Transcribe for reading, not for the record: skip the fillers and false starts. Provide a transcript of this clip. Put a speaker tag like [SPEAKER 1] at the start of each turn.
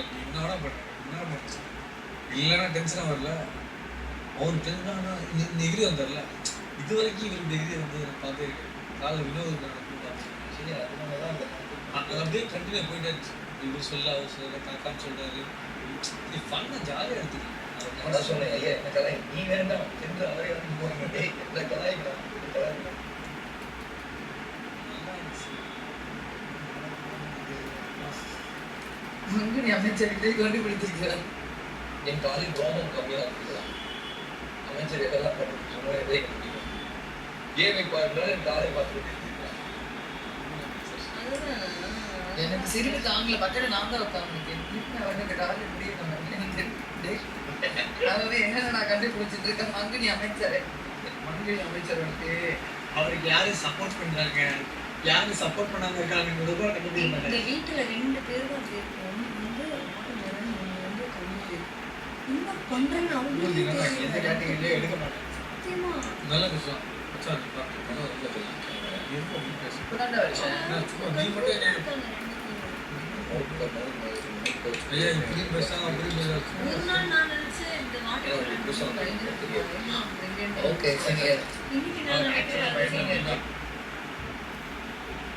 [SPEAKER 1] என்ன வேணா பண்ணேன், என்ன பண்ணுச்சு இல்லைன்னா டென்ஷனாக வரல. அவருக்கு டென்ஷனாக டிகிரி வந்தார்ல, இது வரைக்கும் இவருக்கு டிகிரி வந்து எனக்கு பார்த்தே இருக்கு. காலைல வினோத் சரி, அதனால தான் அது அப்படியே கண்டினியூ போயிட்டே இருந்துச்சு. இவர் சொல்ல அவர் சொல்ல காக்கான்னு சொல்கிறாரு. நீ ஃபன்னாக ஜாலியாக எடுத்துக்கலாம். நான் சொன்னேன், ஐயா என்ன கலாய் நீ வேண்டாம் என்று அவரே வந்து போகிறேன் என்ன கலாய்க்கலாம்.
[SPEAKER 2] நீ அமைச்சர்கிட்டே கண்டுபிடிச்சிருக்கிறார்.
[SPEAKER 1] என் காலில் ரோமம் கம்மியாக இருக்கலாம். அமைச்சர் எதெல்லாம் சொன்ன எதை கண்டுபிடிக்கும். ஏமை பார்க்கல என் காலை பார்த்துட்டு
[SPEAKER 2] எனக்கு சிரிப்பு தாங்கல. பக்கத்துல நான் தான் உட்காந்துருக்கேன். அவனுக்கு காலை முடிய அதாவது என்னென்ன நான் கண்டுபிடிச்சிட்டு இருக்கேன். மங்குனி அமைச்சர் வந்துட்டு
[SPEAKER 1] அவருக்கு யாரு சப்போர்ட் பண்றாங்க, யாரு சப்போர்ட் பண்ணாம இருக்காங்க.
[SPEAKER 3] இந்த வீட்டுல 2 பேர் தான் இருக்கோம். வந்து என்ன பண்றேன்னு அவங்களுக்கு
[SPEAKER 1] எந்த கேட்டகரியிலே எடுக்க மாட்டேன்.
[SPEAKER 3] சத்தியமா
[SPEAKER 1] நல்ல விஷயம்.
[SPEAKER 3] இன்னைக்கு நான்